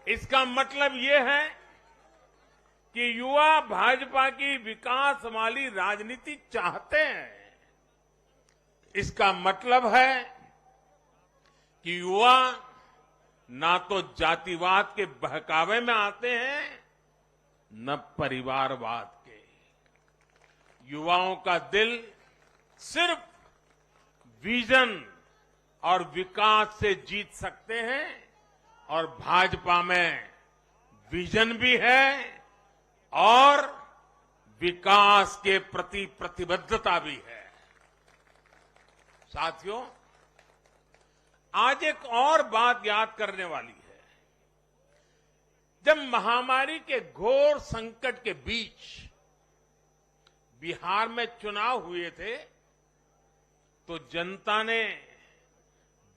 इसका मतलब ये है कि युवा भाजपा की विकास वाली राजनीति चाहते हैं। इसका मतलब है कि युवा ना तो जातिवाद के बहकावे में आते हैं न परिवारवाद के। युवाओं का दिल सिर्फ विजन और विकास से जीत सकते हैं और भाजपा में विजन भी है और विकास के प्रति प्रतिबद्धता भी है। साथियों, आज एक और बात याद करने वाली है। जब महामारी के घोर संकट के बीच बिहार में चुनाव हुए थे तो जनता ने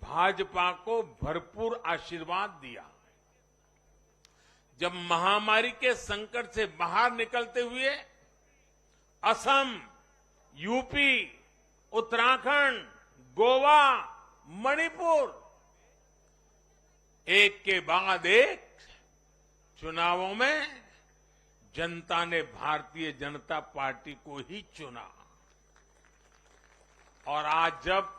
भाजपा को भरपूर आशीर्वाद दिया। जब महामारी के संकट से बाहर निकलते हुए असम, यूपी, उत्तराखंड, गोवा, मणिपुर एक के बाद एक चुनावों में जनता ने भारतीय जनता पार्टी को ही चुना। और आज जब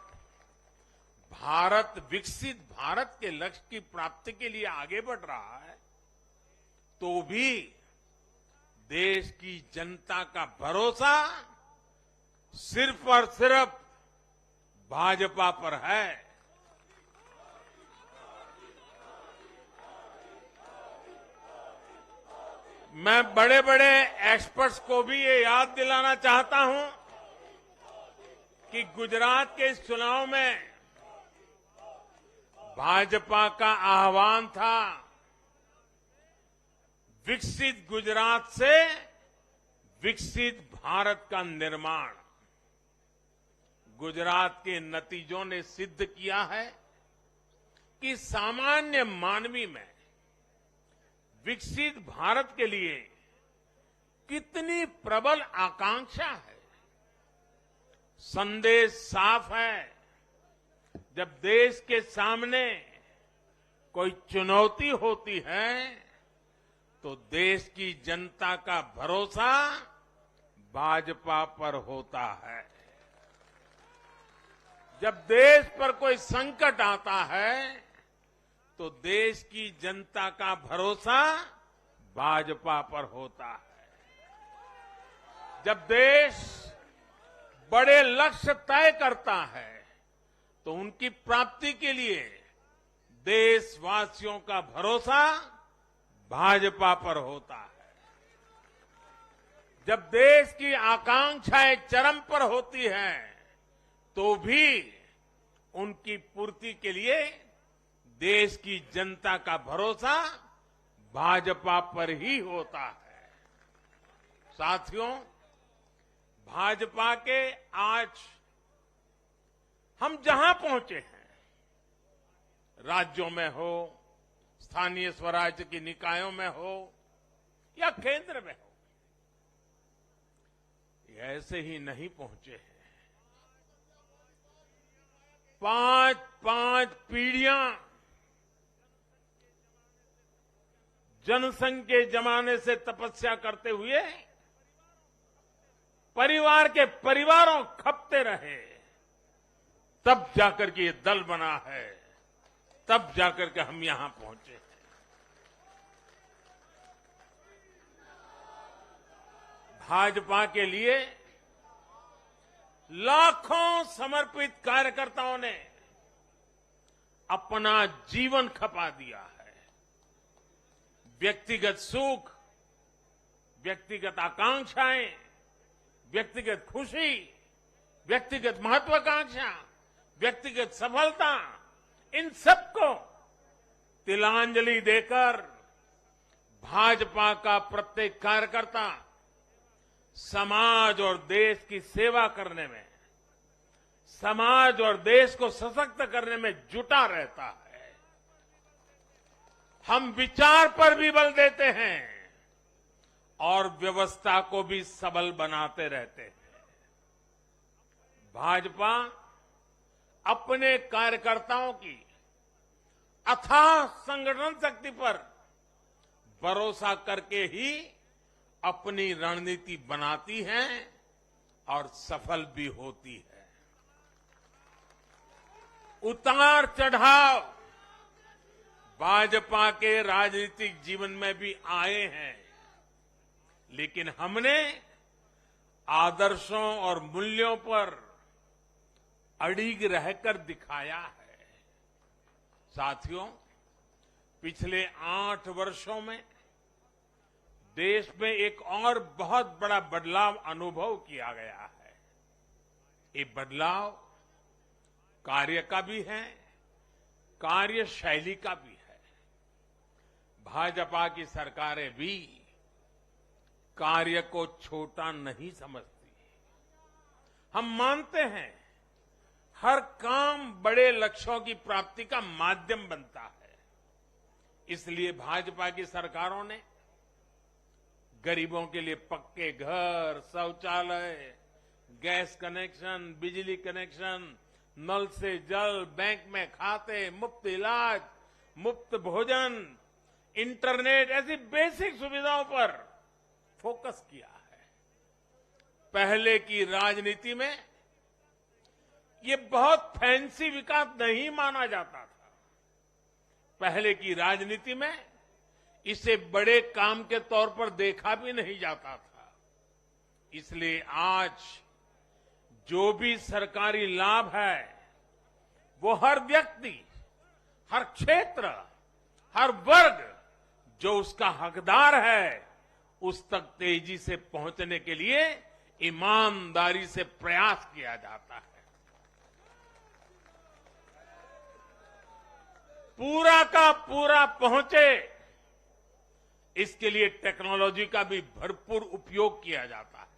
भारत विकसित भारत के लक्ष्य की प्राप्ति के लिए आगे बढ़ रहा है तो भी देश की जनता का भरोसा सिर्फ और सिर्फ भाजपा पर है। मैं बड़े बड़े एक्सपर्ट्स को भी ये याद दिलाना चाहता हूं कि गुजरात के इस चुनाव में भाजपा का आह्वान था विकसित गुजरात से विकसित भारत का निर्माण। गुजरात के नतीजों ने सिद्ध किया है कि सामान्य मानवी में विकसित भारत के लिए कितनी प्रबल आकांक्षा है। संदेश साफ है, जब देश के सामने कोई चुनौती होती है तो देश की जनता का भरोसा भाजपा पर होता है। जब देश पर कोई संकट आता है तो देश की जनता का भरोसा भाजपा पर होता है। जब देश बड़े लक्ष्य तय करता है तो उनकी प्राप्ति के लिए देशवासियों का भरोसा भाजपा पर होता है। जब देश की आकांक्षाएं चरम पर होती हैं तो भी उनकी पूर्ति के लिए देश की जनता का भरोसा भाजपा पर ही होता है। साथियों, भाजपा के आज हम जहां पहुंचे हैं, राज्यों में हो, स्थानीय स्वराज्य की निकायों में हो या केंद्र में हो, ये ऐसे ही नहीं पहुंचे हैं। 5 पीढ़ियां जनसंघ के जमाने से तपस्या करते हुए परिवार के परिवारों खपते रहे, तब जाकर के ये दल बना है, तब जाकर के हम यहां पहुंचे हैं। भाजपा के लिए लाखों समर्पित कार्यकर्ताओं ने अपना जीवन खपा दिया है। व्यक्तिगत सुख, व्यक्तिगत आकांक्षाएं, व्यक्तिगत खुशी, व्यक्तिगत महत्वाकांक्षा, व्यक्तिगत सफलता, इन सबको तिलांजलि देकर भाजपा का प्रत्येक कार्यकर्ता समाज और देश की सेवा करने में, समाज और देश को सशक्त करने में जुटा रहता है। हम विचार पर भी बल देते हैं और व्यवस्था को भी सबल बनाते रहते हैं। भाजपा अपने कार्यकर्ताओं की अथाह संगठन शक्ति पर भरोसा करके ही अपनी रणनीति बनाती हैं और सफल भी होती है। उतार चढ़ाव भाजपा के राजनीतिक जीवन में भी आए हैं, लेकिन हमने आदर्शों और मूल्यों पर अड़िग रहकर दिखाया है। साथियों, पिछले 8 वर्षों में देश में एक और बहुत बड़ा बदलाव अनुभव किया गया है। ये बदलाव कार्य का भी है, कार्यशैली का भी है। भाजपा की सरकारें भी कार्य को छोटा नहीं समझती। हम मानते हैं हर काम बड़े लक्ष्यों की प्राप्ति का माध्यम बनता है। इसलिए भाजपा की सरकारों ने गरीबों के लिए पक्के घर, शौचालय, गैस कनेक्शन, बिजली कनेक्शन, नल से जल, बैंक में खाते, मुफ्त इलाज, मुफ्त भोजन, इंटरनेट ऐसी बेसिक सुविधाओं पर फोकस किया है। पहले की राजनीति में ये बहुत फैंसी विकास नहीं माना जाता था। पहले की राजनीति में इसे बड़े काम के तौर पर देखा भी नहीं जाता था। इसलिए आज जो भी सरकारी लाभ है वो हर व्यक्ति, हर क्षेत्र, हर वर्ग जो उसका हकदार है उस तक तेजी से पहुंचने के लिए ईमानदारी से प्रयास किया जाता है। पूरा का पूरा पहुंचे, इसके लिए टेक्नोलॉजी का भी भरपूर उपयोग किया जाता है।